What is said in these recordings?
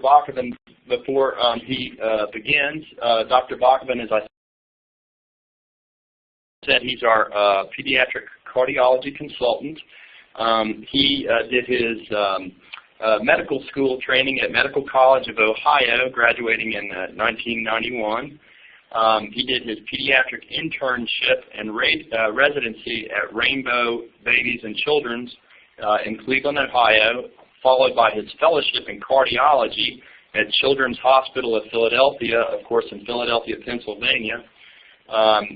Bachman, before he begins, Dr. Bachman, as I said, he's our pediatric cardiology consultant. He did his medical school training at Medical College of Ohio, graduating in 1991. He did his pediatric internship and residency at Rainbow Babies and Children's in Cleveland, Ohio, followed by his fellowship in cardiology at Children's Hospital of Philadelphia, of course in Philadelphia, Pennsylvania.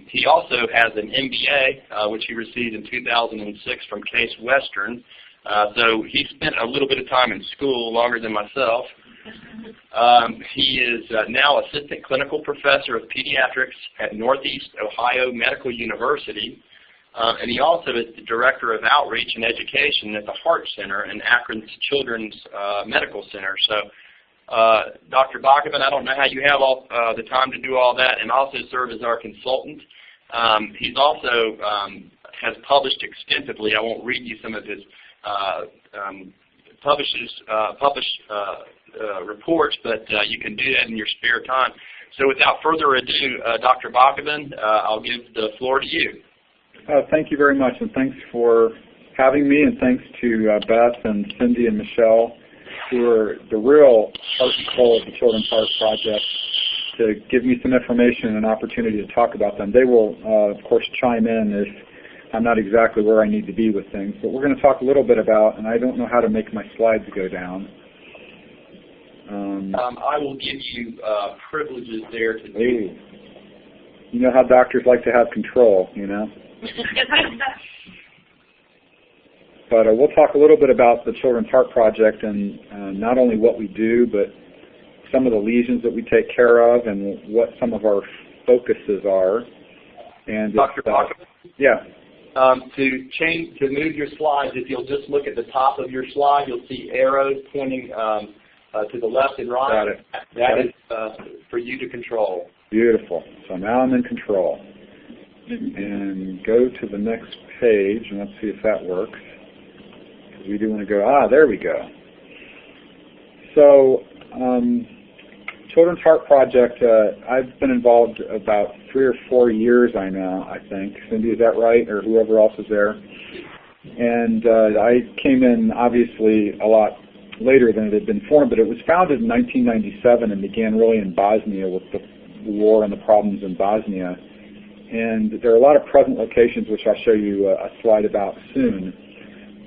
He also has an MBA, which he received in 2006 from Case Western. So he spent a little bit of time in school, longer than myself. He is now Assistant Clinical Professor of Pediatrics at Northeast Ohio Medical University. And he also is the Director of Outreach and Education at the Heart Center in Akron's Children's Medical Center. So, Dr. Bachman, I don't know how you have all the time to do all that and also serve as our consultant. He's also has published extensively. I won't read you some of his published reports, but you can do that in your spare time. So without further ado, Dr. Bachman, I'll give the floor to you. Thank you very much, and thanks for having me, and thanks to Beth and Cindy and Michelle, who are the real heart and soul of the Children's Heart Project, to give me some information and an opportunity to talk about them. They will, of course, chime in if I'm not exactly where I need to be with things, but we're going to talk a little bit about, and I don't know how to make my slides go down. I will give you privileges there to do. Hey, you know how doctors like to have control, you know? But we'll talk a little bit about the Children's Heart Project and not only what we do, but some of the lesions that we take care of and what some of our focuses are. And Dr. Bachman? Yeah. To move your slides, if you'll just look at the top of your slide, you'll see arrows pointing to the left and right. Got it. That is for you to control. Beautiful. So now I'm in control. And go to the next page, and let's see if that works. Because we do want to go, there we go. So, Children's Heart Project, I've been involved about 3 or 4 years I think. Cindy, is that right? Or whoever else is there? And I came in, obviously, a lot later than it had been formed, but it was founded in 1997 and began really in Bosnia with the war and the problems in Bosnia. And there are a lot of present locations, which I'll show you a slide about soon.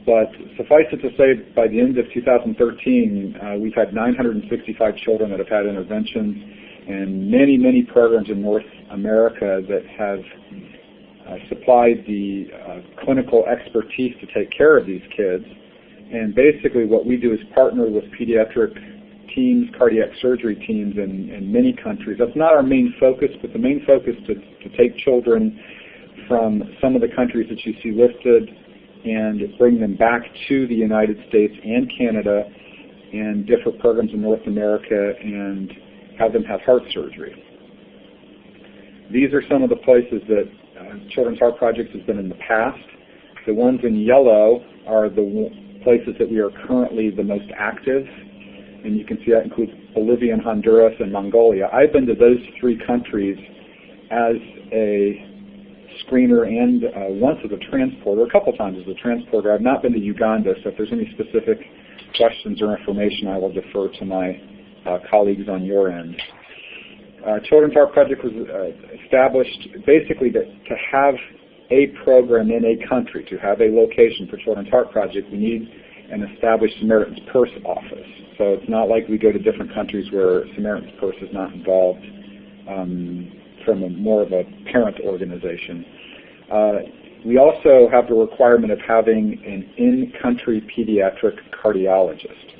But suffice it to say, by the end of 2013, we've had 965 children that have had interventions and many, many programs in North America that have supplied the clinical expertise to take care of these kids. And basically what we do is partner with pediatric teams, cardiac surgery teams in many countries. That's not our main focus, but the main focus to take children from some of the countries that you see listed and bring them back to the United States and Canada and different programs in North America and have them have heart surgery. These are some of the places that Children's Heart Project has been in the past. The ones in yellow are the places that we are currently the most active, and you can see that includes Bolivia and Honduras and Mongolia. I've been to those 3 countries as a screener and once as a transporter, a couple times as a transporter. I've not been to Uganda, so if there's any specific questions or information, I will defer to my colleagues on your end. Children's Heart Project was established basically to have a program in a country, to have a location for Children's Heart Project. We need an established Samaritan's Purse office. So it's not like we go to different countries where Samaritan's Purse is not involved from more of a parent organization. We also have the requirement of having an in-country pediatric cardiologist,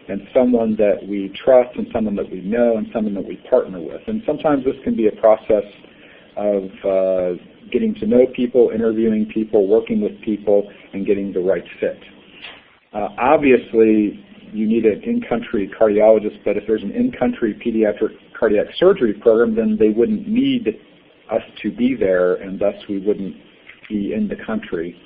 and someone that we trust and someone that we know and someone that we partner with. And sometimes this can be a process of getting to know people, interviewing people, working with people, and getting the right fit. Obviously, you need an in-country cardiologist, but if there's an in-country pediatric cardiac surgery program, then they wouldn't need us to be there, and thus we wouldn't be in the country.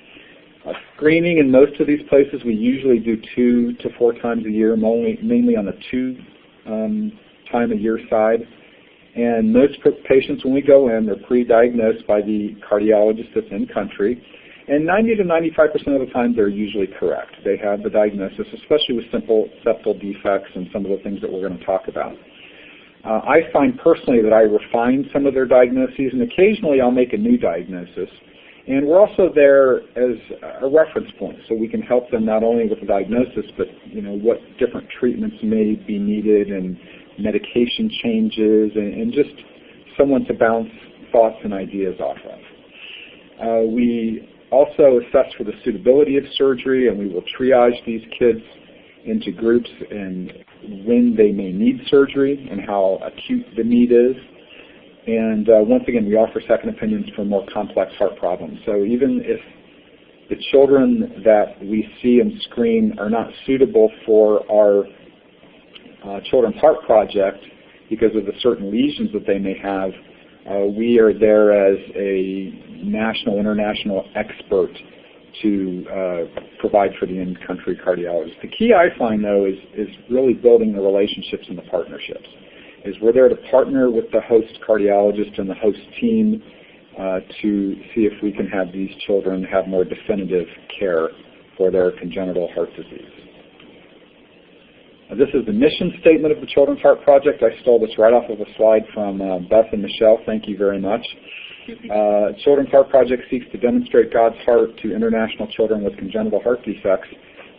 Screening in most of these places we usually do 2 to 4 times a year, mainly on the 2 time of year side. And most patients, when we go in, they're pre-diagnosed by the cardiologist that's in country. And 90 to 95% of the time, they're usually correct. They have the diagnosis, especially with simple septal defects and some of the things that we're going to talk about. I find personally that I refine some of their diagnoses, and occasionally I'll make a new diagnosis. And we're also there as a reference point, so we can help them not only with the diagnosis, but what different treatments may be needed and medication changes, and just someone to bounce thoughts and ideas off of. We also assess for the suitability of surgery, and we will triage these kids into groups and when they may need surgery and how acute the need is. And once again, we offer second opinions for more complex heart problems. So even if the children that we see and screen are not suitable for our Children's Heart Project because of the certain lesions that they may have, we are there as a national, international expert to provide for the in-country cardiologist. The key I find, though, is really building the relationships and the partnerships. Is we're there to partner with the host cardiologist and the host team to see if we can have these children have more definitive care for their congenital heart disease. This is the mission statement of the Children's Heart Project. I stole this right off of a slide from Beth and Michelle. Thank you very much. Children's Heart Project seeks to demonstrate God's heart to international children with congenital heart defects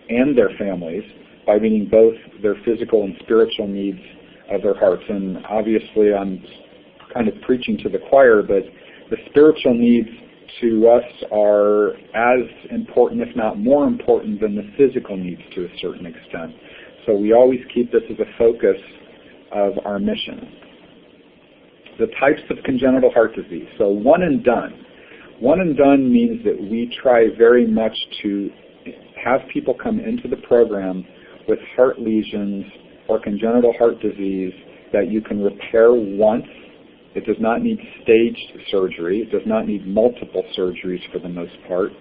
and their families by meeting both their physical and spiritual needs of their hearts. And obviously I'm kind of preaching to the choir, but the spiritual needs to us are as important, if not more important, than the physical needs to a certain extent. So we always keep this as a focus of our mission. The types of congenital heart disease. So one and done. One and done means that we try very much to have people come into the program with heart lesions or congenital heart disease that you can repair once. It does not need staged surgery. It does not need multiple surgeries for the most part,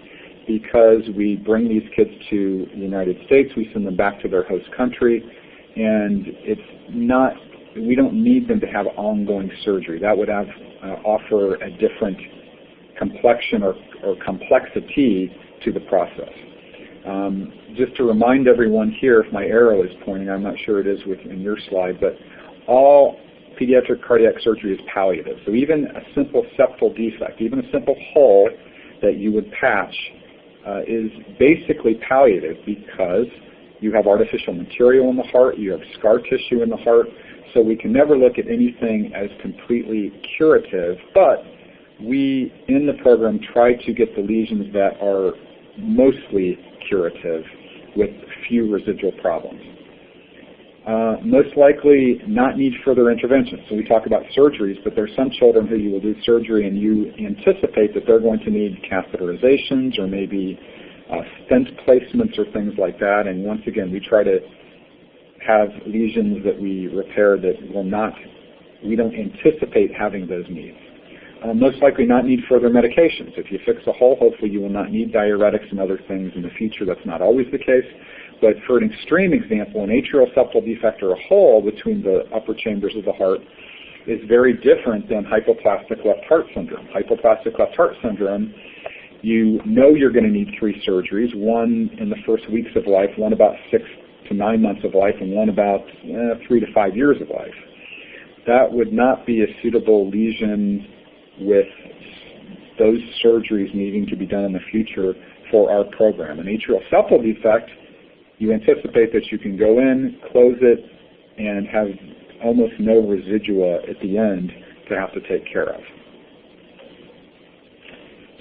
because we bring these kids to the United States, we send them back to their host country, and we don't need them to have ongoing surgery. That would offer a different complexion or complexity to the process. Just to remind everyone here, if my arrow is pointing, I'm not sure it is in your slide, but all pediatric cardiac surgery is palliative. So even a simple septal defect, even a simple hole that you would patch is basically palliative, because you have artificial material in the heart, you have scar tissue in the heart, so we can never look at anything as completely curative, but we, in the program, try to get the lesions that are mostly curative with few residual problems. Most likely not need further intervention. So we talk about surgeries, but there's some children who you will do surgery and you anticipate that they're going to need catheterizations or maybe stent placements or things like that. And once again, we try to have lesions that we repair that we don't anticipate having those needs. Most likely not need further medications. If you fix a hole, hopefully you will not need diuretics and other things in the future. That's not always the case. But for an extreme example, an atrial septal defect or a hole between the upper chambers of the heart is very different than hypoplastic left heart syndrome. Hypoplastic left heart syndrome, you know you're going to need 3 surgeries, one in the first weeks of life, one about 6 to 9 months of life, and one about 3 to 5 years of life. That would not be a suitable lesion with those surgeries needing to be done in the future for our program. An atrial septal defect, you anticipate that you can go in, close it, and have almost no residua at the end to have to take care of.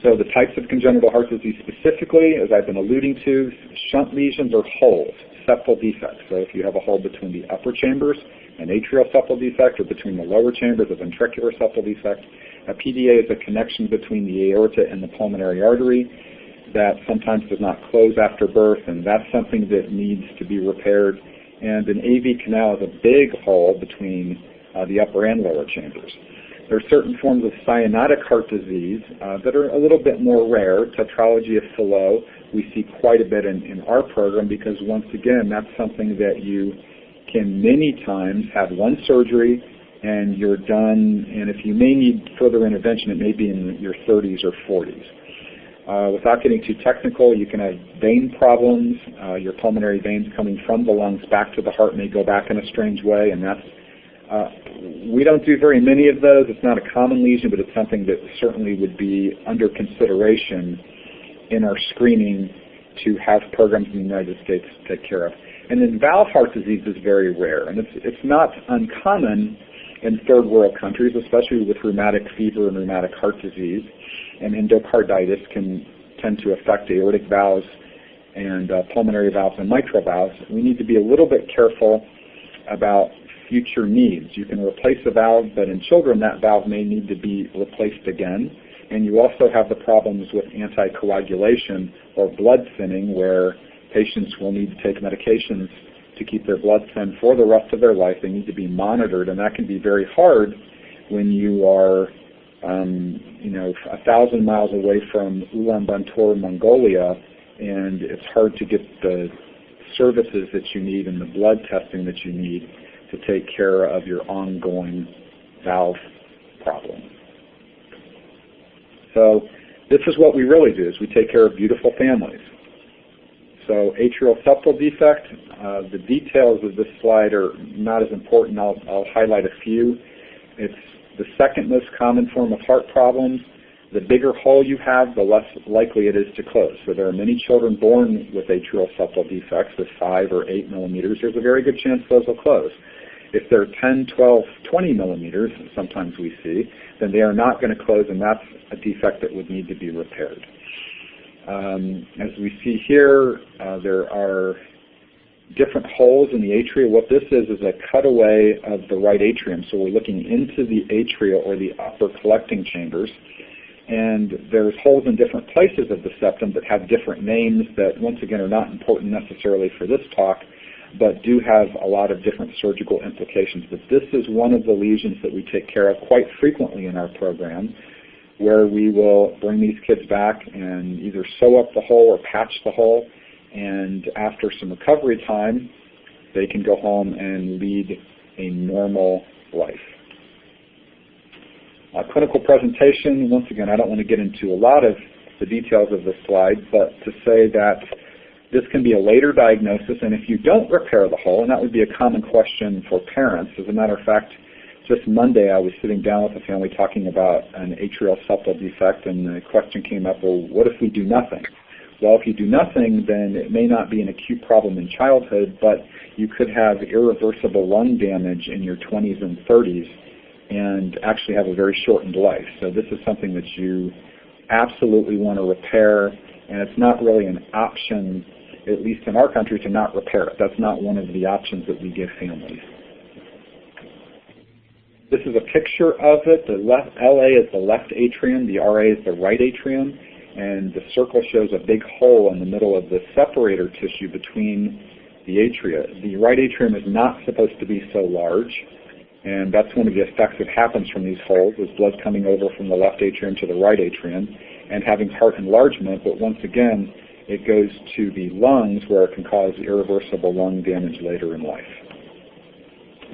So the types of congenital heart disease specifically, as I've been alluding to, shunt lesions or holes, septal defects. So if you have a hole between the upper chambers, an atrial septal defect, or between the lower chambers, a ventricular septal defect. A PDA is a connection between the aorta and the pulmonary artery that sometimes does not close after birth, and that's something that needs to be repaired. And an AV canal is a big hole between the upper and lower chambers. There are certain forms of cyanotic heart disease that are a little bit more rare. Tetralogy of Fallot we see quite a bit in our program, because once again, that's something that you can many times have one surgery and you're done, and if you may need further intervention, it may be in your 30s or 40s. Without getting too technical, you can have vein problems. Your pulmonary veins coming from the lungs back to the heart may go back in a strange way, and we don't do very many of those. It's not a common lesion, but it's something that certainly would be under consideration in our screening to have programs in the United States take care of. And then valve heart disease is very rare, and it's not uncommon in third world countries, especially with rheumatic fever and rheumatic heart disease. And endocarditis can tend to affect aortic valves and pulmonary valves and mitral valves. We need to be a little bit careful about future needs. You can replace a valve, but in children that valve may need to be replaced again. And you also have the problems with anticoagulation or blood thinning, where patients will need to take medications to keep their blood thin for the rest of their life. They need to be monitored, and that can be very hard when you are 1,000 miles away from Ulaanbaatar, Mongolia, and it's hard to get the services that you need and the blood testing that you need to take care of your ongoing valve problem. So this is what we really do, is we take care of beautiful families. So atrial septal defect, the details of this slide are not as important. I'll highlight a few. It's the second most common form of heart problems. The bigger hole you have, the less likely it is to close. So there are many children born with atrial septal defects with 5 or 8 millimeters. There's a very good chance those will close. If they're 10, 12, 20 millimeters, sometimes we see, then they are not going to close, and that's a defect that would need to be repaired. As we see here, there are different holes in the atria. What this is a cutaway of the right atrium. So we're looking into the atria, or the upper collecting chambers, and there's holes in different places of the septum that have different names that, once again, are not important necessarily for this talk, but do have a lot of different surgical implications. But this is one of the lesions that we take care of quite frequently in our program, where we will bring these kids back and either sew up the hole or patch the hole, and after some recovery time, they can go home and lead a normal life. Clinical presentation, once again, I don't want to get into a lot of the details of this slide, but to say that this can be a later diagnosis, and if you don't repair the hole, and that would be a common question for parents. As a matter of fact, just Monday I was sitting down with a family talking about an atrial septal defect, and the question came up, well, what if we do nothing? Well, if you do nothing, then it may not be an acute problem in childhood, but you could have irreversible lung damage in your 20s and 30s and actually have a very shortened life. So this is something that you absolutely want to repair, and it's not really an option, at least in our country, to not repair it. That's not one of the options that we give families. This is a picture of it. The LA is the left atrium, the RA is the right atrium, and the circle shows a big hole in the middle of the separator tissue between the atria. The right atrium is not supposed to be so large, and that's one of the effects that happens from these holes, is blood coming over from the left atrium to the right atrium and having heart enlargement, but once again, it goes to the lungs where it can cause irreversible lung damage later in life.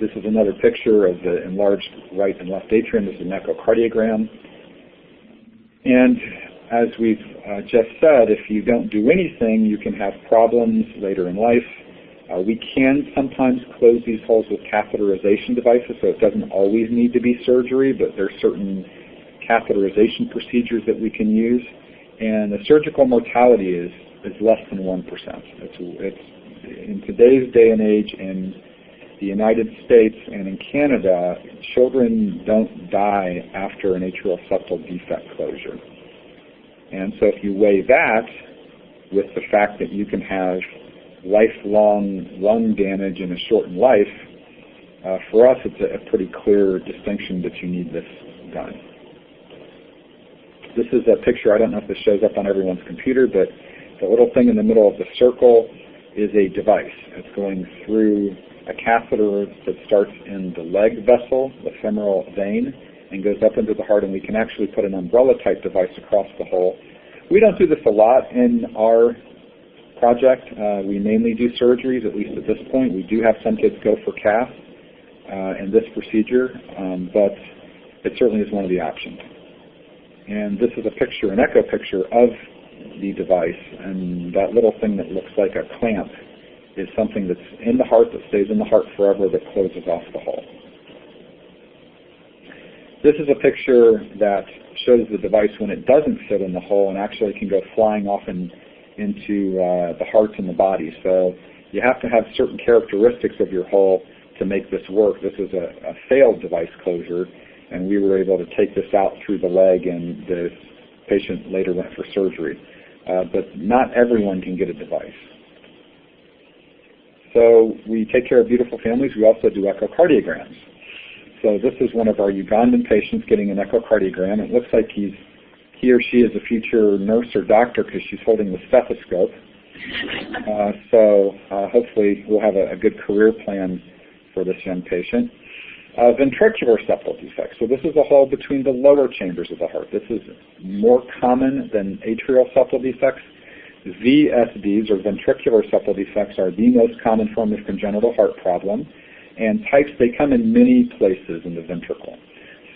This is another picture of the enlarged right and left atrium. This is an echocardiogram. And as we've just said, if you don't do anything, you can have problems later in life. We can sometimes close these holes with catheterization devices, so it doesn't always need to be surgery, but there are certain catheterization procedures that we can use. And the surgical mortality is less than 1%. It's in today's day and age in the United States and in Canada, children don't die after an atrial septal defect closure. And so if you weigh that with the fact that you can have lifelong lung damage in a shortened life, for us it's a pretty clear distinction that you need this done. This is a picture, I don't know if this shows up on everyone's computer, but the little thing in the middle of the circle is a device. It's going through a catheter that starts in the leg vessel, the femoral vein, and goes up into the heart, and we can actually put an umbrella-type device across the hole. We don't do this a lot in our project. We mainly do surgeries, at least at this point. We do have some kids go for cath in this procedure, but it certainly is one of the options. And this is a picture, an echo picture of the device, and that little thing that looks like a clamp is something that's in the heart, that stays in the heart forever, that closes off the hole. This is a picture that shows the device when it doesn't fit in the hole and actually can go flying off into the heart and the body. So you have to have certain characteristics of your hole to make this work. This is a failed device closure, and we were able to take this out through the leg, and the patient later went for surgery. But not everyone can get a device. So we take care of beautiful families. We also do echocardiograms. So this is one of our Ugandan patients getting an echocardiogram. It looks like he or she is a future nurse or doctor because she's holding the stethoscope. So hopefully we'll have a good career plan for this young patient. Ventricular septal defects. So this is a hole between the lower chambers of the heart. This is more common than atrial septal defects. VSDs, or ventricular septal defects, are the most common form of congenital heart problem. And types, they come in many places in the ventricle.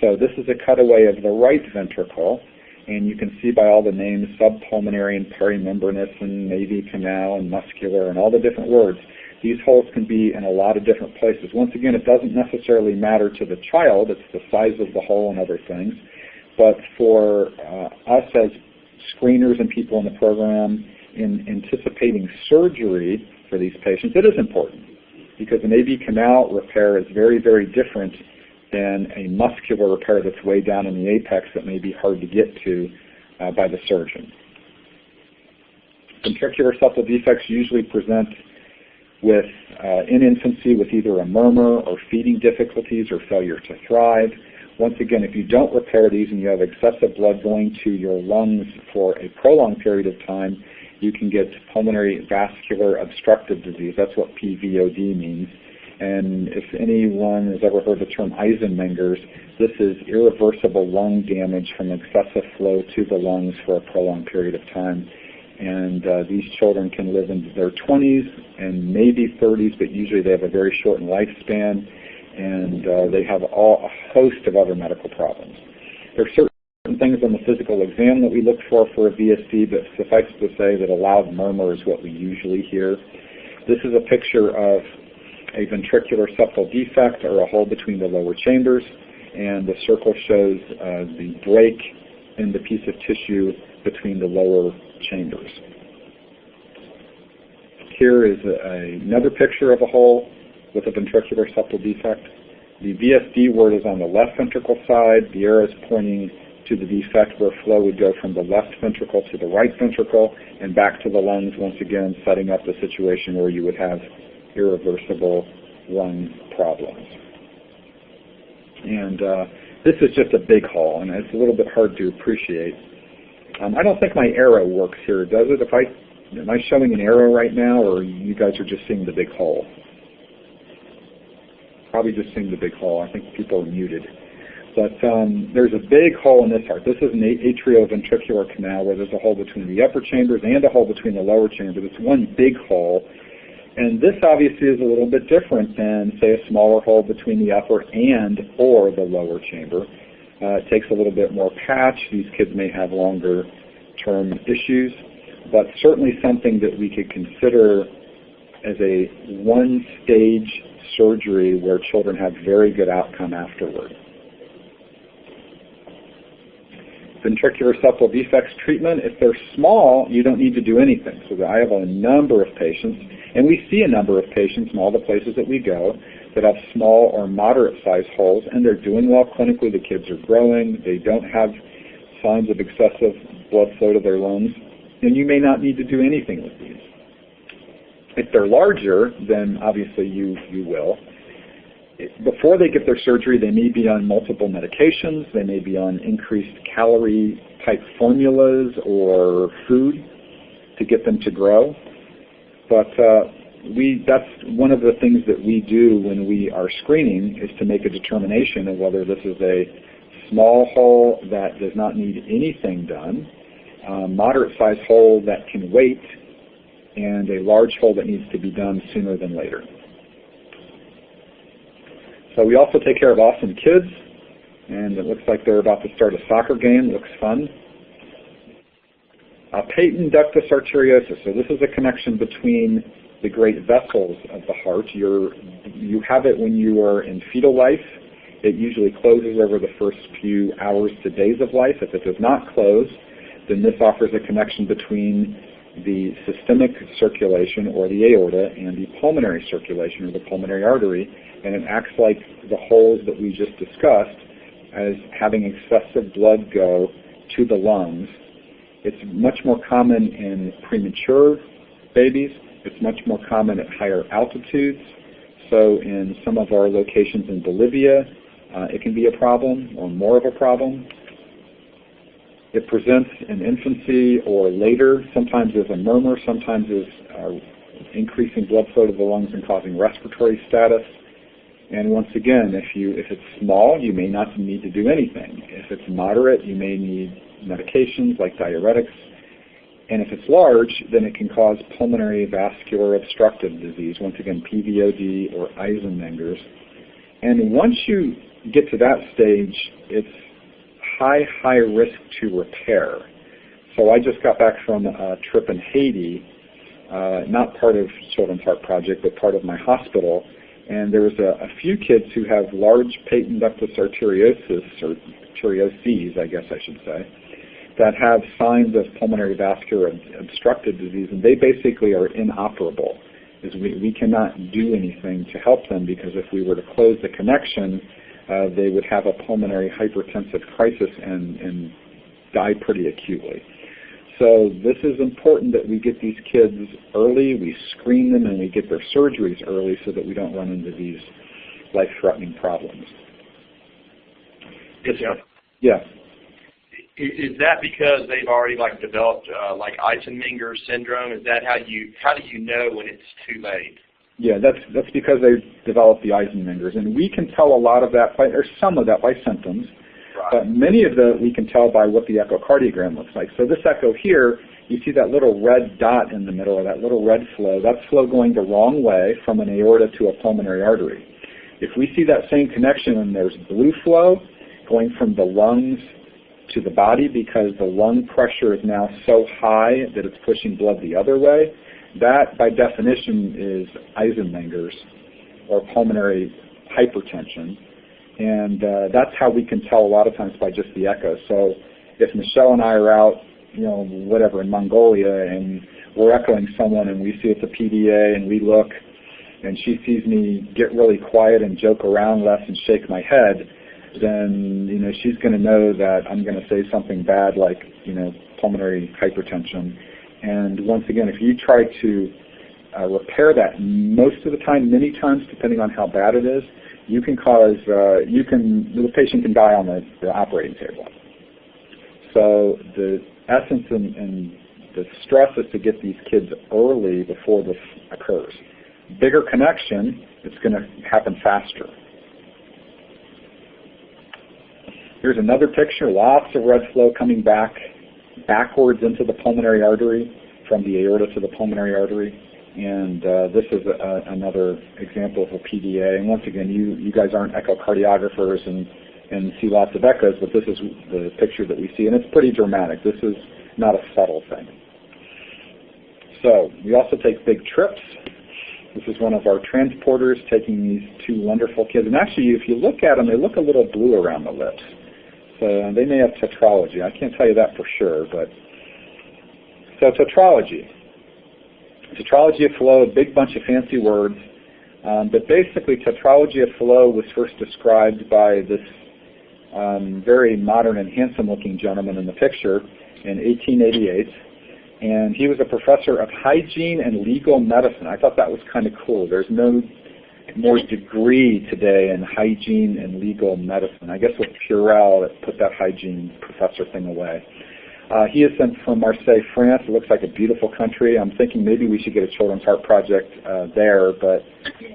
So this is a cutaway of the right ventricle, and you can see by all the names, subpulmonary and perimembranous and AV canal and muscular and all the different words. These holes can be in a lot of different places. Once again, it doesn't necessarily matter to the child. It's the size of the hole and other things. But for us as screeners and people in the program in anticipating surgery for these patients, it is important, because an AV canal repair is very, very different than a muscular repair that's way down in the apex that may be hard to get to by the surgeon. Ventricular septal defects usually present with in infancy with either a murmur or feeding difficulties or failure to thrive. Once again, if you don't repair these and you have excessive blood going to your lungs for a prolonged period of time, you can get pulmonary vascular obstructive disease. That's what PVOD means. And if anyone has ever heard the term Eisenmenger's, this is irreversible lung damage from excessive flow to the lungs for a prolonged period of time. And these children can live into their 20s and maybe 30s, but usually they have a very shortened lifespan, and they have a host of other medical problems. There are certain things on the physical exam that we look for a VSD, but suffice to say that a loud murmur is what we usually hear. This is a picture of a ventricular septal defect, or a hole between the lower chambers, and the circle shows the break in the piece of tissue between the lower chambers. Here is another picture of a hole with a ventricular septal defect. The VSD word is on the left ventricle side. The arrow is pointing to the defect where flow would go from the left ventricle to the right ventricle and back to the lungs, once again setting up the situation where you would have irreversible lung problems. And this is just a big hole, and it's a little bit hard to appreciate. I don't think my arrow works here, does it? Am I showing an arrow right now, or you guys are just seeing the big hole? Probably just seeing the big hole. I think people are muted. But there's a big hole in this heart. This is an atrioventricular canal where there's a hole between the upper chambers and a hole between the lower chambers. It's one big hole. And this obviously is a little bit different than, say, a smaller hole between the upper or the lower chamber. It takes a little bit more patch. These kids may have longer-term issues, but certainly something that we could consider as a one-stage surgery where children have very good outcome afterward. Ventricular septal defects treatment, if they're small, you don't need to do anything. So I have a number of patients, and we see a number of patients in all the places that we go that have small or moderate-sized holes, and they're doing well clinically. The kids are growing. They don't have signs of excessive blood flow to their lungs, and you may not need to do anything with these. If they're larger, then obviously you will. Before they get their surgery, they may be on multiple medications. They may be on increased calorie-type formulas or food to get them to grow. But that's one of the things that we do when we are screening, is to make a determination of whether this is a small hole that does not need anything done, moderate-sized hole that can wait, and a large hole that needs to be done sooner than later. So we also take care of awesome kids, and it looks like they're about to start a soccer game. Looks fun. Patent ductus arteriosus. So this is a connection between the great vessels of the heart. You have it when you are in fetal life. It usually closes over the first few hours to days of life. If it does not close, then this offers a connection between the systemic circulation, or the aorta, and the pulmonary circulation, or the pulmonary artery, and it acts like the holes that we just discussed as having excessive blood go to the lungs. It's much more common in premature babies. It's much more common at higher altitudes. So in some of our locations in Bolivia, it can be a problem, or more of a problem. It presents in infancy or later, sometimes as a murmur, sometimes as increasing blood flow to the lungs and causing respiratory status. And once again, if it's small, you may not need to do anything. If it's moderate, you may need medications like diuretics. And if it's large, then it can cause pulmonary vascular obstructive disease, once again, PVOD or Eisenmenger's. And once you get to that stage, it's high risk to repair. So I just got back from a trip in Haiti, not part of Children's Heart Project, but part of my hospital, and there was a few kids who have large patent ductus arteriosus, or arterioses, I guess I should say, that have signs of pulmonary vascular obstructive disease, and they basically are inoperable. We cannot do anything to help them, because if we were to close the connection, they would have a pulmonary hypertensive crisis and die pretty acutely. So this is important that we get these kids early, we screen them, and we get their surgeries early so that we don't run into these life-threatening problems. Yes, sir. Yeah. Is that because they've already developed Eisenmenger's syndrome? Is that how do you know when it's too late? Yeah, that's because they've developed the Eisenmenger's, and we can tell a lot of that or some of that by symptoms. Right. But many of we can tell by what the echocardiogram looks like. So this echo here, you see that little red dot in the middle, or that little red flow. That's flow going the wrong way from an aorta to a pulmonary artery. If we see that same connection and there's blue flow going from the lungs to the body because the lung pressure is now so high that it's pushing blood the other way, that by definition is Eisenmenger's, or pulmonary hypertension. And that's how we can tell a lot of times by just the echo. So if Michelle and I are out, in Mongolia, and we're echoing someone and we see it's a PDA and we look, and she sees me get really quiet and joke around less and shake my head, then she's going to know that I'm going to say something bad like pulmonary hypertension. And once again, if you try to repair that, most of the time, many times, depending on how bad it is, the patient can die on the operating table. So the essence and the stress is to get these kids early before this occurs. Bigger connection, it's going to happen faster. Here's another picture, lots of red flow coming backwards into the pulmonary artery, from the aorta to the pulmonary artery. And this is another example of a PDA. And once again, you guys aren't echocardiographers and see lots of echoes, but this is the picture that we see, and it's pretty dramatic. This is not a subtle thing. So we also take big trips. This is one of our transporters taking these two wonderful kids. And actually, if you look at them, they look a little blue around the lips. So they may have tetralogy. I can't tell you that for sure, but so tetralogy. Tetralogy of flow, a big bunch of fancy words, but basically tetralogy of flow was first described by this very modern and handsome-looking gentleman in the picture in 1888, and he was a professor of hygiene and legal medicine. I thought that was kind of cool. There's no more degree today in hygiene and legal medicine. I guess with Purell, it put that hygiene professor thing away. He is sent from Marseille, France. It looks like a beautiful country. I'm thinking maybe we should get a Children's Heart Project there, but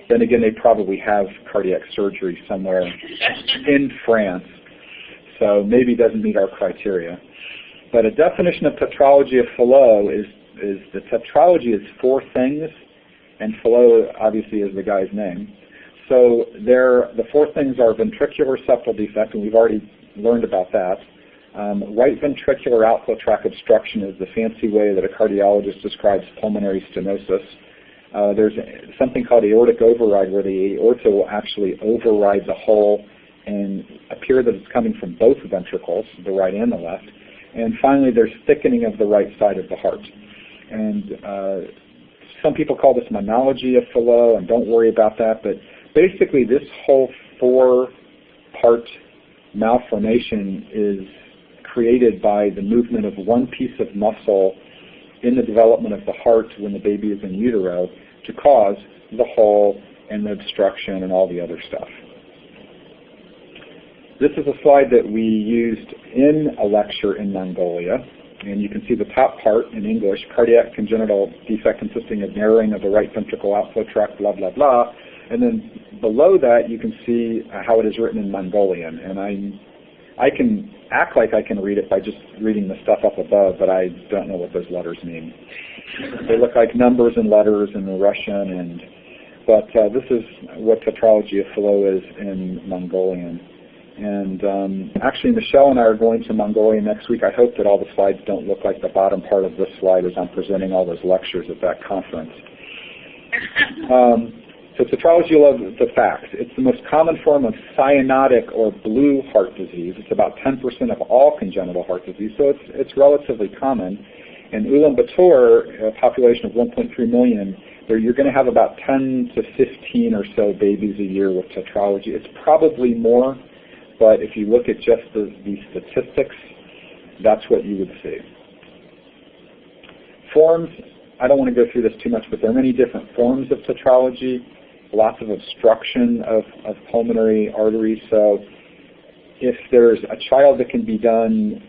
then again, they probably have cardiac surgery somewhere in France, so maybe it doesn't meet our criteria. But a definition of tetralogy of flow is is the tetralogy is 4 things, and flow obviously is the guy's name. So the 4 things are ventricular septal defect, and we've already learned about that. Right ventricular outflow tract obstruction is the fancy way that a cardiologist describes pulmonary stenosis. There's something called aortic override, where the aorta will actually override the whole and appear that it's coming from both ventricles, the right and the left. And finally, there's thickening of the right side of the heart. And some people call this monology of Fallot, and don't worry about that. But basically, this whole 4-part malformation is created by the movement of one piece of muscle in the development of the heart when the baby is in utero to cause the hole and the obstruction and all the other stuff. This is a slide that we used in a lecture in Mongolia, and you can see the top part in English, cardiac congenital defect consisting of narrowing of the right ventricle outflow tract, blah, blah, blah. And then below that, you can see how it is written in Mongolian. And I can act like I can read it by just reading the stuff up above, but I don't know what those letters mean. They look like numbers and letters in Russian, but this is what Tetralogy of Fallot is in Mongolian. And actually, Michelle and I are going to Mongolia next week. I hope that all the slides don't look like the bottom part of this slide as I'm presenting all those lectures at that conference. So Tetralogy of the facts. It's the most common form of cyanotic or blue heart disease. It's about 10% of all congenital heart disease, so it's relatively common. In Ulaanbaatar, a population of 1.3 million, you're going to have about 10 to 15 or so babies a year with tetralogy. It's probably more, but if you look at just the statistics, that's what you would see. Forms, I don't want to go through this too much, but there are many different forms of tetralogy, lots of obstruction of pulmonary arteries. So if there's a child that can be done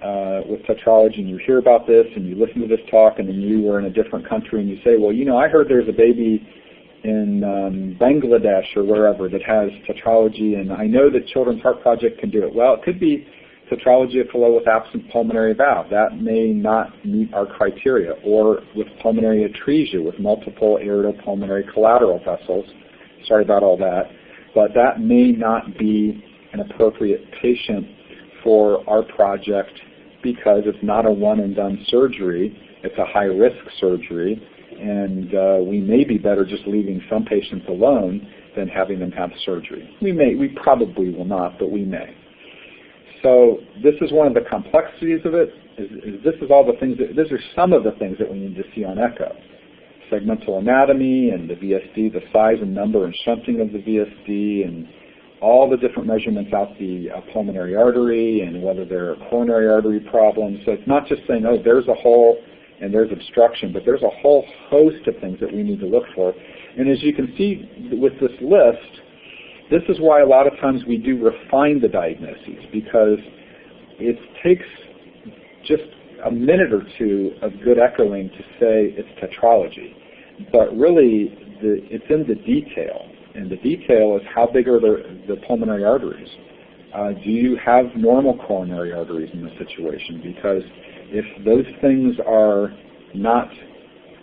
with tetralogy and you hear about this and you listen to this talk and then you were in a different country and you say, well, I heard there's a baby in Bangladesh or wherever that has tetralogy, and I know that Children's Heart Project can do it. Well, it could be tetralogy of Fallot with absent pulmonary valve. That may not meet our criteria. Or with pulmonary atresia with multiple aortopulmonary collateral vessels. Sorry about all that. But that may not be an appropriate patient for our project because it's not a one-and-done surgery. It's a high-risk surgery. And we may be better just leaving some patients alone than having them have surgery. We probably will not, but we may. So this is one of the complexities of it. These are some of the things that we need to see on echo. Segmental anatomy and the VSD, the size and number and shunting of the VSD, and all the different measurements out the pulmonary artery and whether there are coronary artery problems. So it's not just saying, oh, there's a hole and there's obstruction, but there's a whole host of things that we need to look for. And as you can see with this list, this is why a lot of times we do refine the diagnoses, because it takes just a minute or two of good echoing to say it's tetralogy. But really, it's in the detail. And the detail is how big are the pulmonary arteries? Do you have normal coronary arteries in this situation? Because if those things are not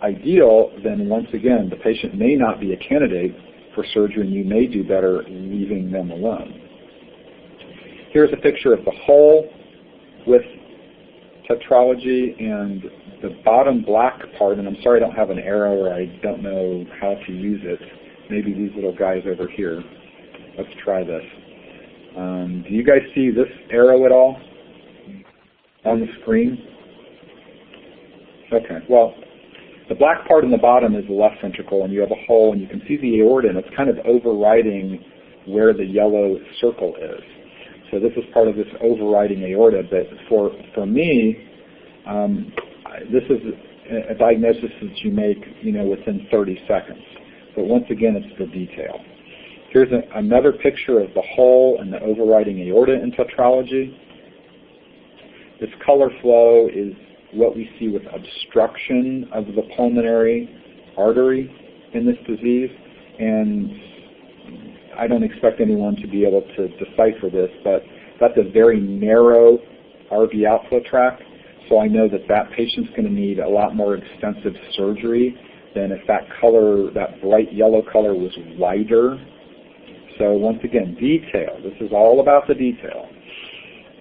ideal, then once again, the patient may not be a candidate for surgery, and you may do better leaving them alone. Here's a picture of the hole with tetralogy, and the bottom black part, and I'm sorry I don't have an arrow or I don't know how to use it. Maybe these little guys over here. Let's try this. Do you guys see this arrow at all on the screen? Okay, well, the black part in the bottom is the left ventricle, and you have a hole, and you can see the aorta, and it's kind of overriding where the yellow circle is. So this is part of this overriding aorta, but for me, this is a diagnosis that you make, within 30 seconds. But once again, it's the detail. Here's another picture of the hole and the overriding aorta in tetralogy. This color flow is what we see with obstruction of the pulmonary artery in this disease. And I don't expect anyone to be able to decipher this, but that's a very narrow RV outflow tract. so I know that that patient's going to need a lot more extensive surgery than if that color, that bright yellow color, was lighter. So once again, detail. This is all about the detail.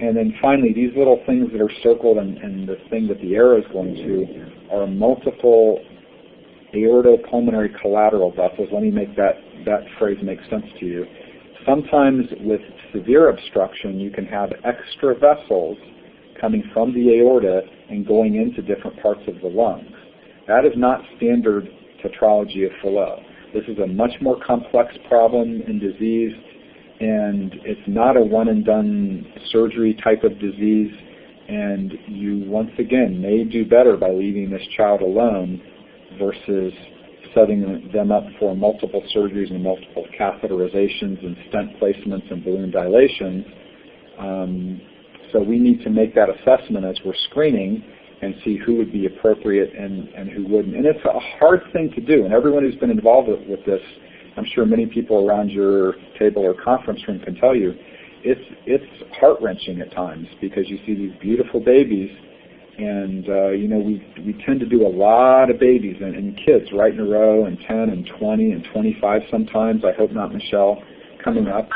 And then finally, these little things that are circled and the thing that the arrow is going to are multiple aortopulmonary collateral vessels. Let me make that phrase make sense to you. Sometimes with severe obstruction, you can have extra vessels coming from the aorta and going into different parts of the lungs. That is not standard tetralogy of Fallot. This is a much more complex problem in disease, and it's not a one-and-done surgery type of disease, and you, once again, may do better by leaving this child alone versus setting them up for multiple surgeries and multiple catheterizations and stent placements and balloon dilations. So we need to make that assessment as we're screening and see who would be appropriate and who wouldn't. And it's a hard thing to do, and everyone who's been involved with this, I'm sure many people around your table or conference room can tell you, it's heart-wrenching at times because you see these beautiful babies, and we tend to do a lot of babies and kids right in a row, and 10 and 20 and 25 sometimes. I hope not Michelle coming up.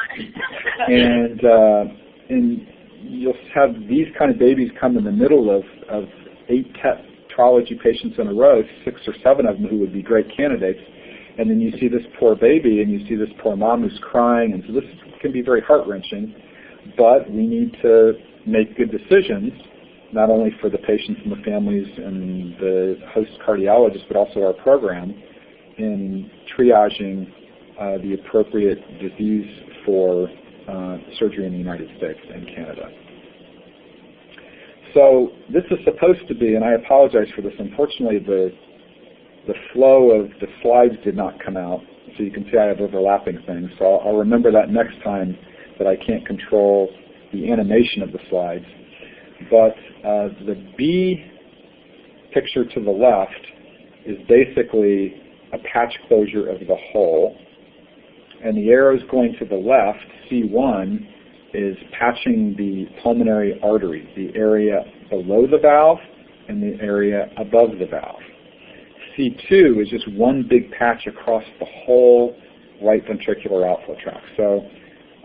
And you'll have these kind of babies come in the middle of 8 tetralogy patients in a row, 6 or 7 of them who would be great candidates. And then you see this poor baby, and you see this poor mom who's crying, and so this can be very heart-wrenching. But we need to make good decisions, not only for the patients and the families and the host cardiologists, but also our program in triaging the appropriate disease for surgery in the United States and Canada. So this is supposed to be, and I apologize for this, unfortunately the flow of the slides did not come out, so you can see I have overlapping things. So I'll remember that next time that I can't control the animation of the slides. But the B picture to the left is basically a patch closure of the hole. And the arrows going to the left, C1, is patching the pulmonary artery, the area below the valve and the area above the valve. C2 is just one big patch across the whole right ventricular outflow tract. So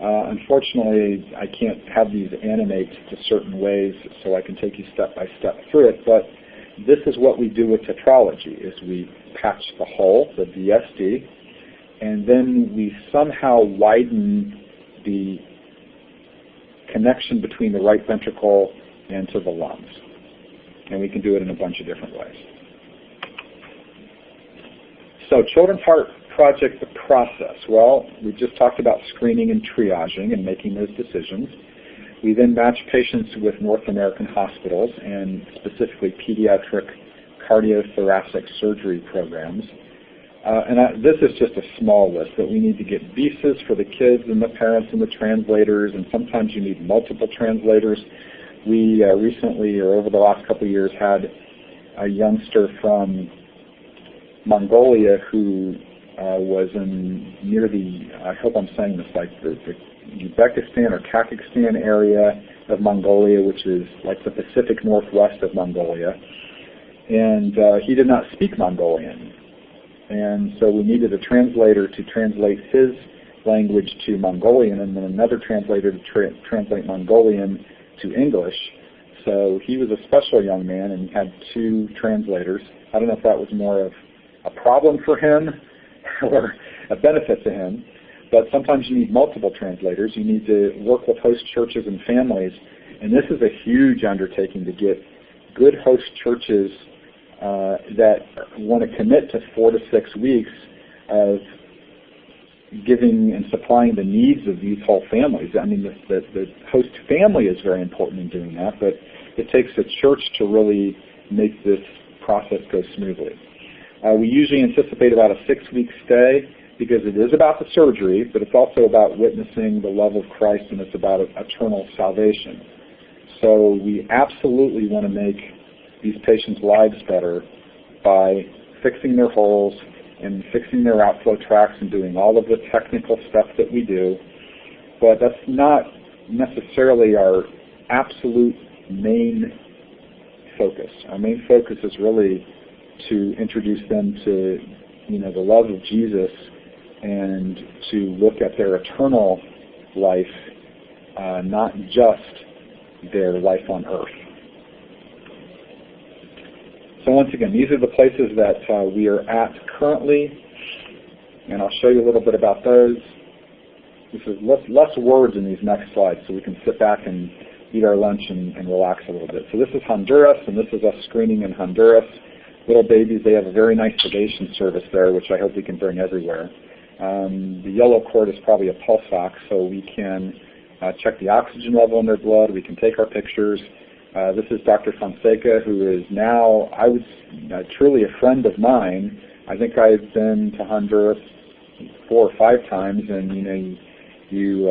unfortunately, I can't have these animate to certain ways, so I can take you step by step through it. But this is what we do with tetralogy, is we patch the hole, the VSD, and then we somehow widen the connection between the right ventricle and to the lungs. And we can do it in a bunch of different ways. So Children's Heart Project, the process. Well, we just talked about screening and triaging and making those decisions. We then match patients with North American hospitals and specifically pediatric cardiothoracic surgery programs. This is just a small list, but we need to get visas for the kids and the parents and the translators, and sometimes you need multiple translators. We recently, or over the last couple of years, had a youngster from Mongolia who was near the, I hope I'm saying this, like the Uzbekistan or Kazakhstan area of Mongolia, which is like the Pacific Northwest of Mongolia. And he did not speak Mongolian. And so we needed a translator to translate his language to Mongolian, and then another translator to translate Mongolian to English. So he was a special young man and had 2 translators. I don't know if that was more of a problem for him or a benefit to him, but sometimes you need multiple translators. You need to work with host churches and families, and this is a huge undertaking to get good host churches that want to commit to 4 to 6 weeks of giving and supplying the needs of these whole families. I mean, the host family is very important in doing that, but it takes a church to really make this process go smoothly. We usually anticipate about a 6-week stay because it is about the surgery, but it's also about witnessing the love of Christ, and it's about eternal salvation. So we absolutely want to make these patients' lives better by fixing their holes and fixing their outflow tracts and doing all of the technical stuff that we do. But that's not necessarily our absolute main focus. Our main focus is really to introduce them to, the love of Jesus and to look at their eternal life, not just their life on earth. So once again, these are the places that we are at currently, and I'll show you a little bit about those. This is less words in these next slides, so we can sit back and eat our lunch and relax a little bit. So this is Honduras, and this is us screening in Honduras. Little babies, they have a very nice sedation service there, which I hope we can bring everywhere. The yellow cord is probably a pulse ox, so we can check the oxygen level in their blood. We can take our pictures. This is Dr. Fonseca, who is now, truly a friend of mine. I think I've been to Honduras 4 or 5 times, and you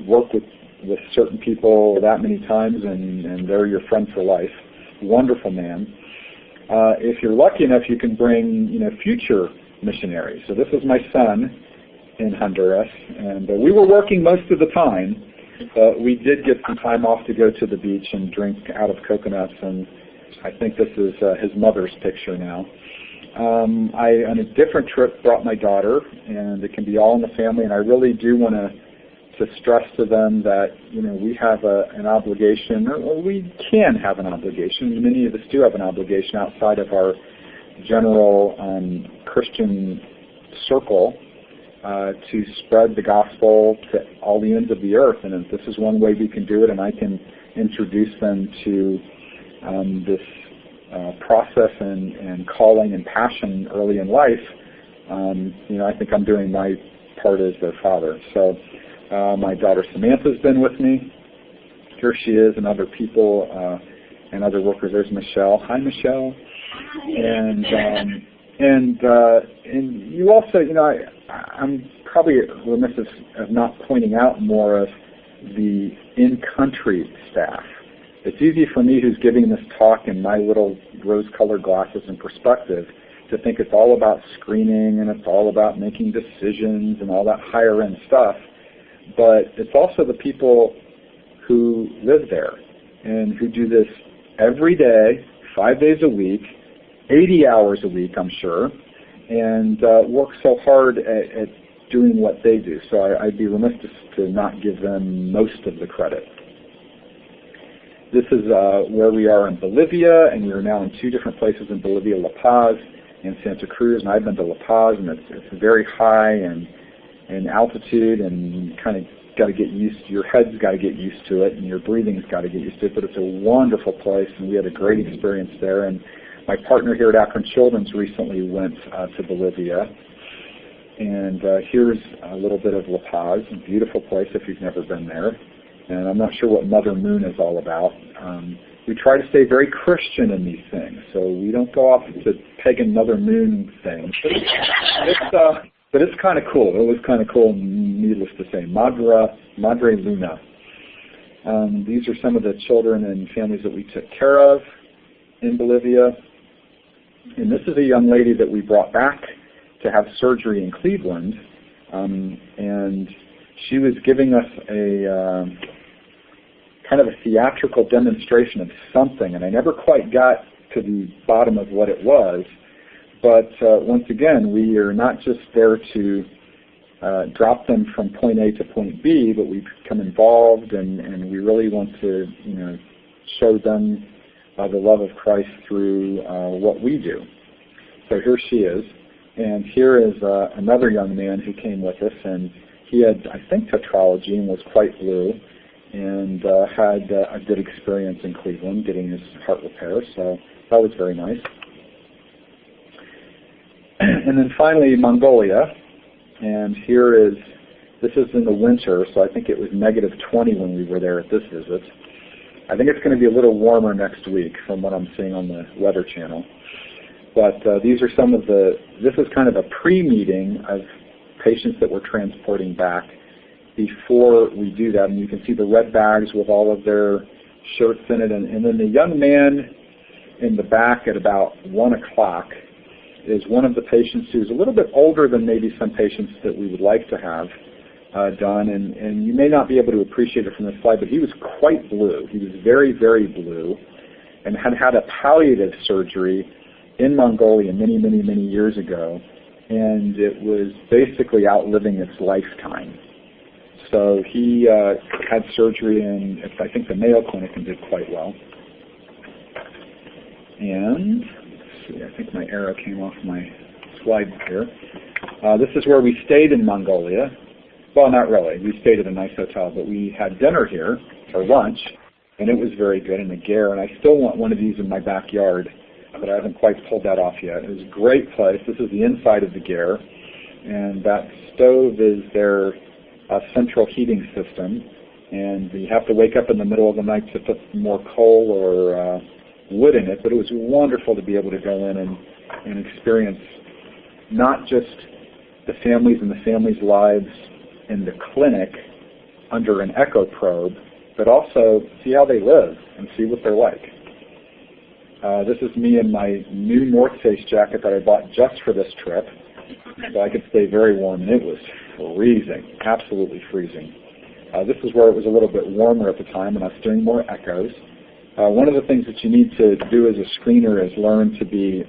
work with certain people that many times, and they're your friend for life. Wonderful man. If you're lucky enough, you can bring future missionaries. So this is my son in Honduras, and we were working most of the time. We did get some time off to go to the beach and drink out of coconuts, and I think this is his mother's picture now. I, on a different trip, brought my daughter, and it can be all in the family, and I really do want to stress to them that, we have an obligation, or we can have an obligation, many of us do have an obligation outside of our general Christian circle, to spread the gospel to all the ends of the earth. And this is one way we can do it, and I can introduce them to this process and calling and passion early in life. I think I'm doing my part as their father. So my daughter Samantha's been with me. Here she is, and other people and other workers. There's Michelle. Hi, Michelle. And you also, I'm probably remiss of not pointing out more of the in-country staff. It's easy for me, who's giving this talk in my little rose-colored glasses and perspective, to think it's all about screening and it's all about making decisions and all that higher-end stuff. But it's also the people who live there and who do this every day, 5 days a week, 80 hours a week, I'm sure, and work so hard at doing what they do. So I'd be remiss to not give them most of the credit. This is where we are in Bolivia, and we are now in 2 different places in Bolivia, La Paz and Santa Cruz. And I've been to La Paz, and it's very high in altitude, and you kind of got to get used to, your head's got to get used to it, and your breathing's got to get used to it. But it's a wonderful place, and we had a great experience there. And my partner here at Akron Children's recently went to Bolivia. And here's a little bit of La Paz, a beautiful place if you've never been there. And I'm not sure what Mother Moon is all about. We try to stay very Christian in these things, so we don't go off to pagan Mother Moon things. But it's kind of cool. It was kind of cool, needless to say. Madre Luna. These are some of the children and families that we took care of in Bolivia. And this is a young lady that we brought back to have surgery in Cleveland. And she was giving us a kind of a theatrical demonstration of something, and I never quite got to the bottom of what it was. But once again, we are not just there to drop them from point A to point B, but we become involved, and we really want to, show them the love of Christ through what we do. So here she is, and here is another young man who came with us, and he had, I think, Tetralogy and was quite blue, and had a good experience in Cleveland getting his heart repair, so that was very nice. And then finally, Mongolia, and this is in the winter, so I think it was -20 when we were there at this visit. I think it's going to be a little warmer next week from what I'm seeing on the Weather Channel. But these are some of this is kind of a pre-meeting of patients that we're transporting back before we do that. And you can see the red bags with all of their shirts in it. And then the young man in the back at about 1 o'clock is one of the patients who's a little bit older than maybe some patients that we would like to have done. And you may not be able to appreciate it from this slide, but he was quite blue. He was very, very blue. and had had a palliative surgery in Mongolia many, many, many years ago, and it was basically outliving its lifetime. So he had surgery in, I think, the Mayo Clinic and did quite well. And, let's see, I think my arrow came off my slide here. This is where we stayed in Mongolia. Well, not really. We stayed at a nice hotel, but we had dinner here, or lunch, and it was very good in the Gare, and I still want one of these in my backyard, but I haven't quite pulled that off yet. It was a great place. This is the inside of the Gare, and that stove is their central heating system, and you have to wake up in the middle of the night to put more coal or wood in it, but it was wonderful to be able to go in and experience not just the families and the families' lives in the clinic under an echo probe, but also see how they live and see what they're like. This is me in my new North Face jacket that I bought just for this trip, so I could stay very warm, and it was freezing, absolutely freezing. This is where it was a little bit warmer at the time, and I was doing more echoes. One of the things that you need to do as a screener is learn to be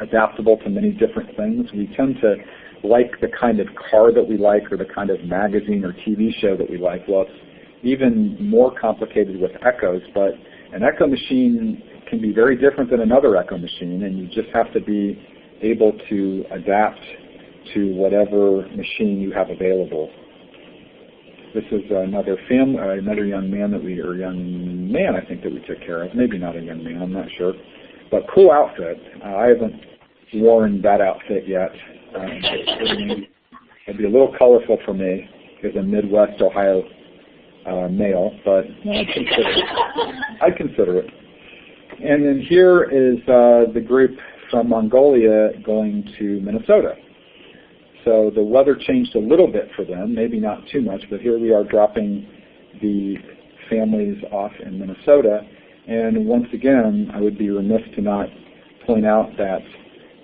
adaptable to many different things. We tend to like the kind of car that we like or the kind of magazine or TV show that we like. Well, it's even more complicated with echoes, but an echo machine can be very different than another echo machine, and you just have to be able to adapt to whatever machine you have available. This is another young man I think that we took care of. Maybe not a young man, I'm not sure. But cool outfit. I haven't worn that outfit yet. It'd be a little colorful for me as a Midwest Ohio male, but I'd consider it. And then here is the group from Mongolia going to Minnesota. So the weather changed a little bit for them, maybe not too much, but here we are dropping the families off in Minnesota. And once again, I would be remiss to not point out that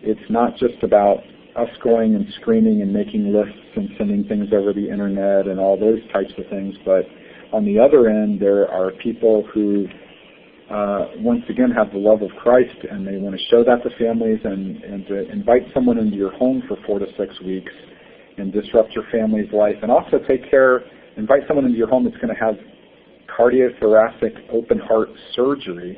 it's not just about us going and screening and making lists and sending things over the internet and all those types of things, but on the other end, there are people who once again have the love of Christ, and they want to show that to families and to invite someone into your home for 4 to 6 weeks and disrupt your family's life, and also invite someone into your home that's going to have cardiothoracic open heart surgery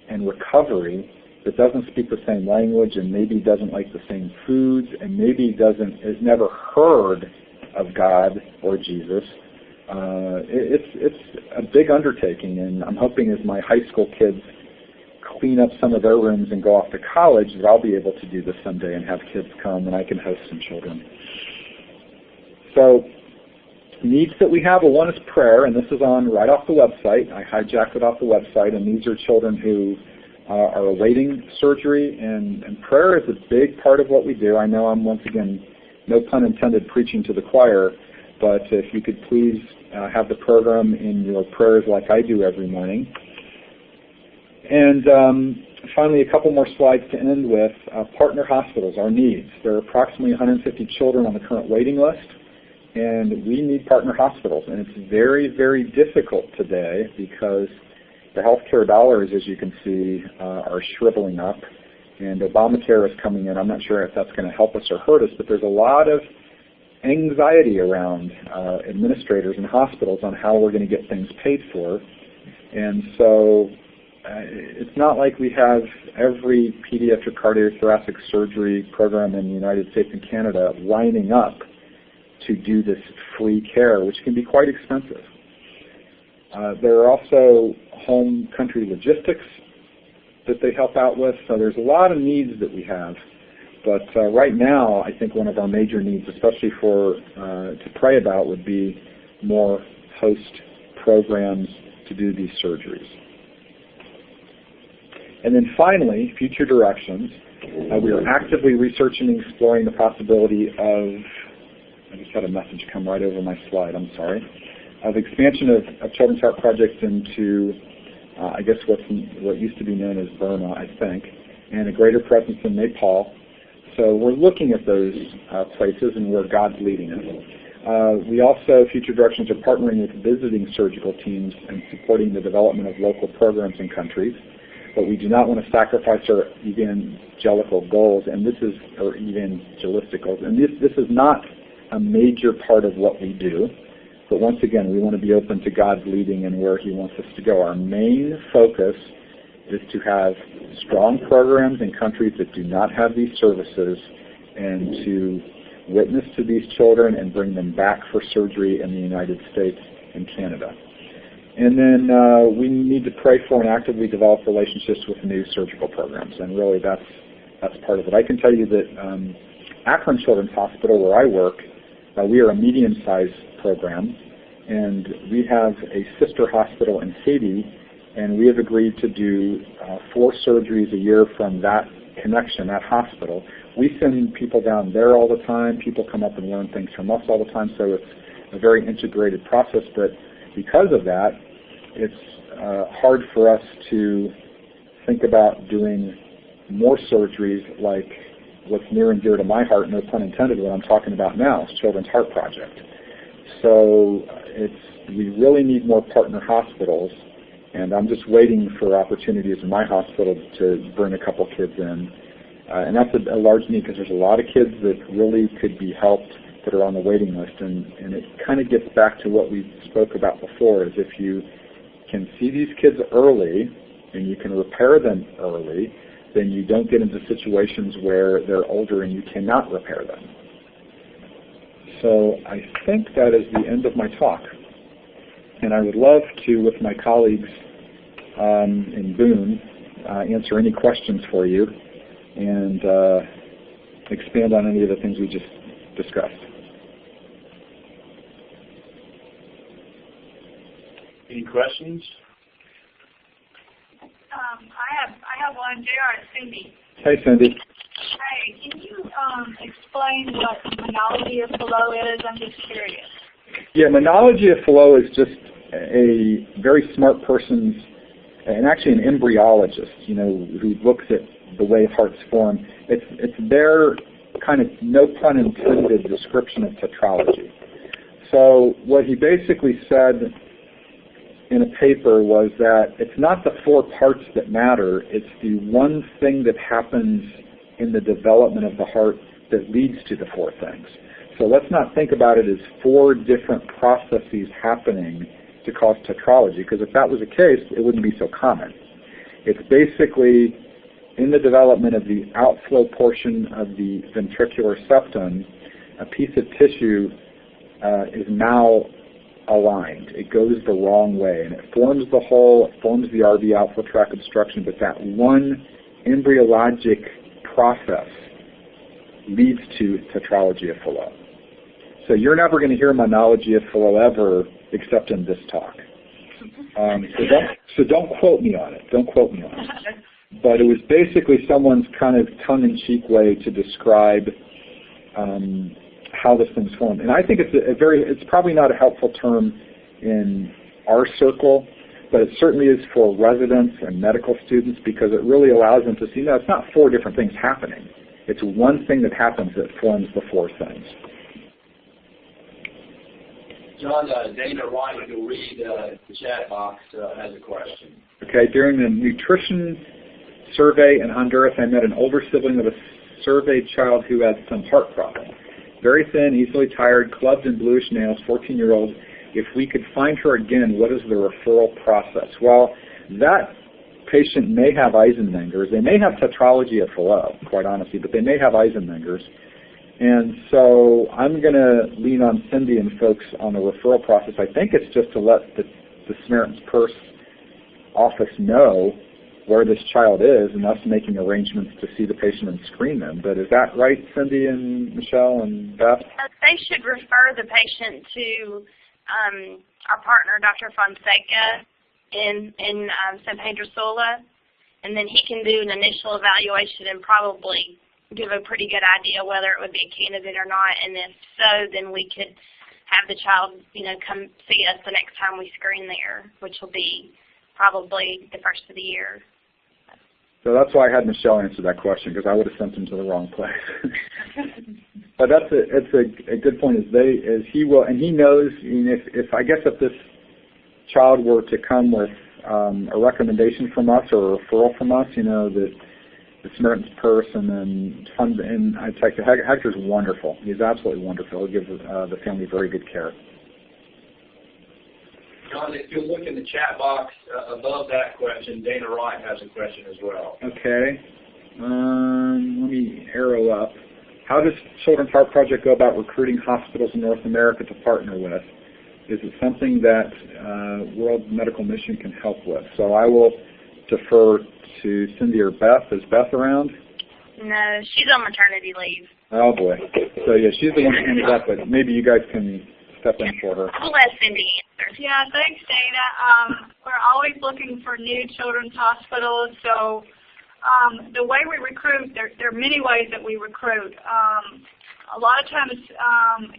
and recovery that doesn't speak the same language and maybe doesn't like the same foods and maybe has never heard of God or Jesus. It's a big undertaking, and I'm hoping as my high school kids clean up some of their rooms and go off to college that I'll be able to do this someday and have kids come and I can host some children. So needs that we have, one is prayer, and this is on right off the website. I hijacked it off the website, and these are children who are awaiting surgery, and prayer is a big part of what we do. I know I'm, once again, no pun intended, preaching to the choir, but if you could please have the program in your prayers like I do every morning. And finally, a couple more slides to end with. Partner hospitals, our needs. There are approximately 150 children on the current waiting list, and we need partner hospitals. And it's very, very difficult today because the healthcare dollars, as you can see, are shriveling up, and Obamacare is coming in. I'm not sure if that's going to help us or hurt us, but there's a lot of anxiety around administrators and hospitals on how we're going to get things paid for. And so it's not like we have every pediatric cardiothoracic surgery program in the United States and Canada lining up to do this free care, which can be quite expensive. There are also home country logistics that they help out with, so there's a lot of needs that we have. But right now, I think one of our major needs, especially to pray about, would be more host programs to do these surgeries. And then finally, future directions. We are actively researching and exploring the possibility of, I just had a message come right over my slide, I'm sorry, of expansion of Children's Heart Project into, I guess what used to be known as Burma, I think, and a greater presence in Nepal. So we're looking at those places and where God's leading us. We also, Future Directions, are partnering with visiting surgical teams and supporting the development of local programs in countries. But we do not want to sacrifice our evangelical goals, and this is our evangelistic goals. And this is not a major part of what we do. But once again, we want to be open to God's leading and where He wants us to go. Our main focus is to have strong programs in countries that do not have these services, and to witness to these children and bring them back for surgery in the United States and Canada. And then we need to pray for and actively develop relationships with new surgical programs, and really that's part of it. I can tell you that Akron Children's Hospital, where I work, we are a medium-sized program, and we have a sister hospital in Haiti, and we have agreed to do 4 surgeries a year from that connection, that hospital. We send people down there all the time. People come up and learn things from us all the time, so it's a very integrated process. But because of that, it's hard for us to think about doing more surgeries like what's near and dear to my heart, no pun intended, what I'm talking about now, is Children's Heart Project. So we really need more partner hospitals, and I'm just waiting for opportunities in my hospital to bring a couple kids in. And that's a large need, because there's a lot of kids that really could be helped that are on the waiting list. And it kind of gets back to what we spoke about before, is if you can see these kids early and you can repair them early, then you don't get into situations where they're older and you cannot repair them. So I think that is the end of my talk. And I would love to, with my colleagues in Boone, answer any questions for you and expand on any of the things we just discussed. Any questions? I have one. J.R. It's Cindy. Hey, Cindy. Hey, can you explain what monology of flow is? I'm just curious. Yeah, monology of flow is just a very smart person's, and actually an embryologist, who looks at the way hearts form. It's their kind of, no pun intended, description of tetralogy. So what he basically said in a paper was that it's not the 4 parts that matter, it's the one thing that happens in the development of the heart that leads to the 4 things. So let's not think about it as 4 different processes happening to cause tetralogy, because if that was the case, it wouldn't be so common. It's basically in the development of the outflow portion of the ventricular septum, a piece of tissue is malaligned. It goes the wrong way, and it forms the hole, it forms the RV outflow tract obstruction, but that one embryologic process leads to tetralogy of Fallot. So you're never going to hear monology of Fallot ever except in this talk. So don't quote me on it. Don't quote me on it. But it was basically someone's kind of tongue-in-cheek way to describe how this thing's formed. And I think it's probably not a helpful term in our circle, but it certainly is for residents and medical students, because it really allows them to see, no, it's not 4 different things happening. It's one thing that happens that forms the 4 things. John, Dana Wright, who read the chat box, has a question. Okay, during the nutrition survey in Honduras, I met an older sibling of a surveyed child who had some heart problem. Very thin, easily tired, clubbed and bluish nails, 14-year-old. If we could find her again, what is the referral process? Well, that patient may have Eisenmengers. They may have tetralogy of Fallot, quite honestly, but they may have Eisenmengers. And so I'm going to lean on Cindy and folks on the referral process. I think it's just to let the Samaritan's Purse office know where this child is, and us making arrangements to see the patient and screen them. But is that right, Cindy and Michelle and Beth? They should refer the patient to our partner, Dr. Fonseca, in San Pedro Sula, and then he can do an initial evaluation and probably give a pretty good idea whether it would be a candidate or not. And if so, then we could have the child, come see us the next time we screen there, which will be probably the first of the year. So that's why I had Michelle answer that question, because I would have sent them to the wrong place. But it's a good point. He will, and he knows. If I guess if this child were to come with a recommendation from us or a referral from us, that the Samaritan's Purse and then fund, and I tell you, Hector's wonderful. He's absolutely wonderful. He'll give the family very good care. John, if you look in the chat box above that question, Dana Wright has a question as well. Okay. Let me arrow up. How does Children's Heart Project go about recruiting hospitals in North America to partner with? Is it something that World Medical Mission can help with? So I will defer to Cindy or Beth. Is Beth around? No, she's on maternity leave. Oh, boy. So, yeah, she's the one who ended up, but maybe you guys can step in for her. I'll let Cindy answer. Yeah, thanks, Dana. We're always looking for new children's hospitals. So the way we recruit, there are many ways that we recruit. A lot of times,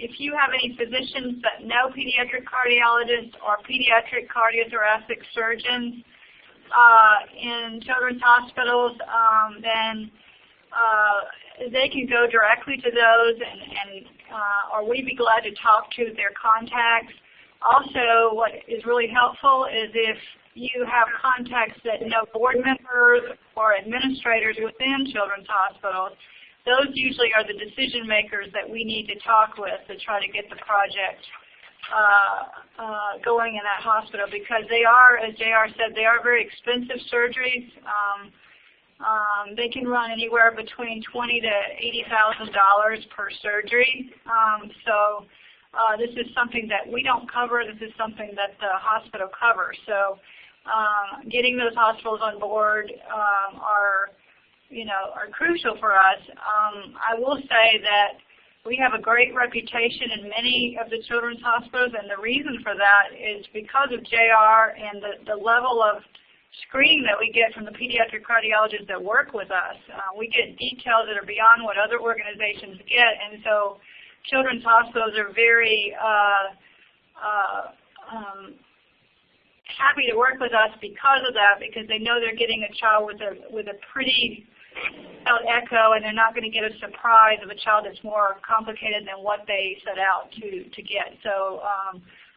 if you have any physicians that know pediatric cardiologists or pediatric cardiothoracic surgeons in children's hospitals, then they can go directly to those, or we'd be glad to talk to their contacts. Also, what is really helpful is if you have contacts that know board members or administrators within children's hospitals. Those usually are the decision makers that we need to talk with to try to get the project going in that hospital, because they are, as JR said, they are very expensive surgeries. They can run anywhere between $20,000 to $80,000 per surgery. So this is something that we don't cover. This is something that the hospital covers. So getting those hospitals on board are crucial for us. I will say that we have a great reputation in many of the children's hospitals, and the reason for that is because of JR and the level of screening that we get from the pediatric cardiologists that work with us. We get details that are beyond what other organizations get, and so children's hospitals are very happy to work with us because of that, because they know they're getting a child with a pretty echo, and they're not going to get a surprise of a child that's more complicated than what they set out to get. So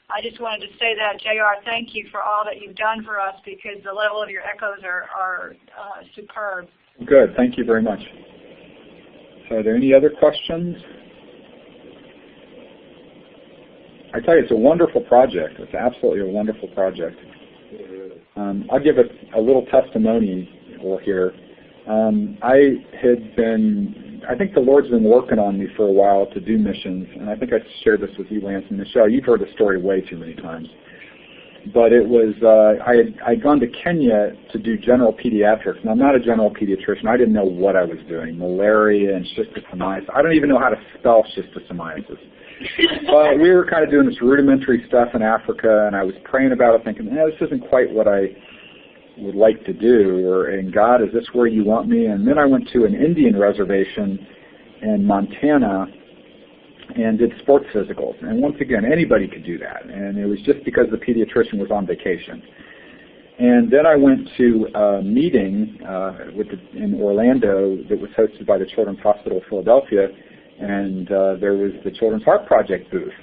I just wanted to say that, JR, thank you for all that you've done for us, because the level of your echoes are superb. Good. Thank you very much. So are there any other questions? I tell you, it's a wonderful project. It's absolutely a wonderful project. I'll give a little testimony here. I think the Lord's been working on me for a while to do missions, and I think I shared this with you, Lance and Michelle. You've heard the story way too many times. But it was, I'd gone to Kenya to do general pediatrics, and I'm not a general pediatrician. I didn't know what I was doing, malaria and schistosomiasis. I don't even know how to spell schistosomiasis. But we were kind of doing this rudimentary stuff in Africa, and I was praying about it, thinking, this isn't quite what I would like to do, and God, is this where you want me? And then I went to an Indian reservation in Montana and did sports physicals. And once again, anybody could do that, and it was just because the pediatrician was on vacation. And then I went to a meeting in Orlando that was hosted by the Children's Hospital of Philadelphia, and there was the Children's Heart Project booth,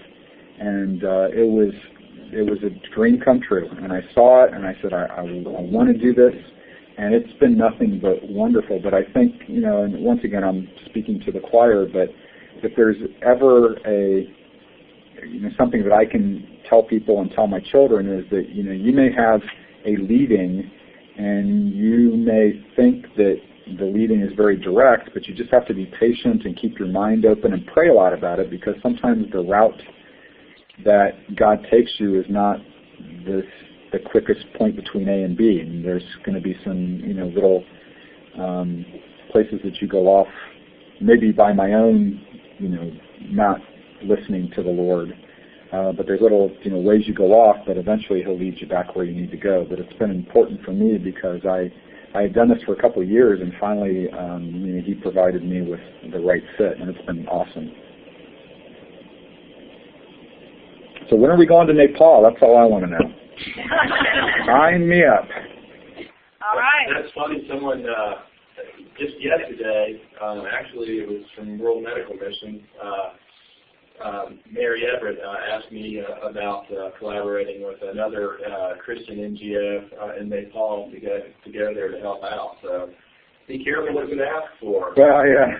and it was a dream come true. And I saw it, and I said, I want to do this, and it's been nothing but wonderful. But I think, and once again, I'm speaking to the choir, but if there's ever something that I can tell people and tell my children is that, you may have a leading, and you may think that the leading is very direct, but you just have to be patient and keep your mind open and pray a lot about it, because sometimes the route that God takes you is not the quickest point between A and B. And there's going to be some little places that you go off, maybe by my own not listening to the Lord. But there's little ways you go off, but eventually He'll lead you back where you need to go. But it's been important for me because I had done this for a couple of years, and finally He provided me with the right fit, and it's been awesome. So when are we going to Nepal? That's all I want to know. Sign me up. All right. That's funny. Someone just yesterday, actually it was from World Medical Mission, Mary Everett asked me about collaborating with another Christian NGO in Nepal to go there to help out. So be careful what you ask for. Well, yeah.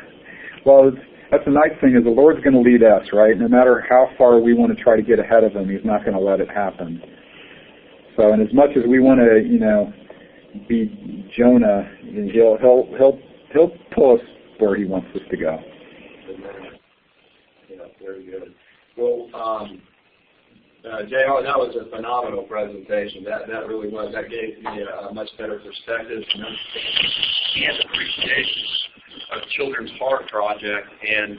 Well, that's the nice thing is the Lord's going to lead us, right? No matter how far we want to try to get ahead of Him, He's not going to let it happen. So, and as much as we want to, you know, be Jonah, He'll pull us where He wants us to go. Yeah, very good. Well, J.R., that was a phenomenal presentation. That really was. That gave me a much better perspective and understanding and appreciation of Children's Heart Project. And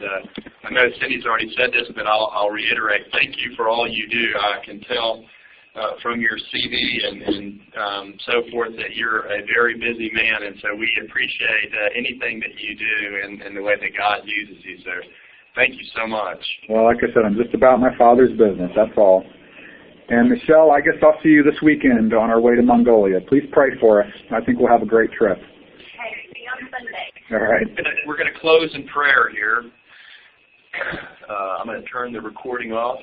I know Cindy's already said this, but I'll reiterate. Thank you for all you do. I can tell from your CV and so forth that you're a very busy man, and so we appreciate anything that you do and the way that God uses you. So thank you so much. Well, like I said, I'm just about my Father's business, that's all. And Michelle, I guess I'll see you this weekend on our way to Mongolia. Please pray for us. I think we'll have a great trip. Okay, see you on Sunday. All right. We're going to close in prayer here. I'm going to turn the recording off.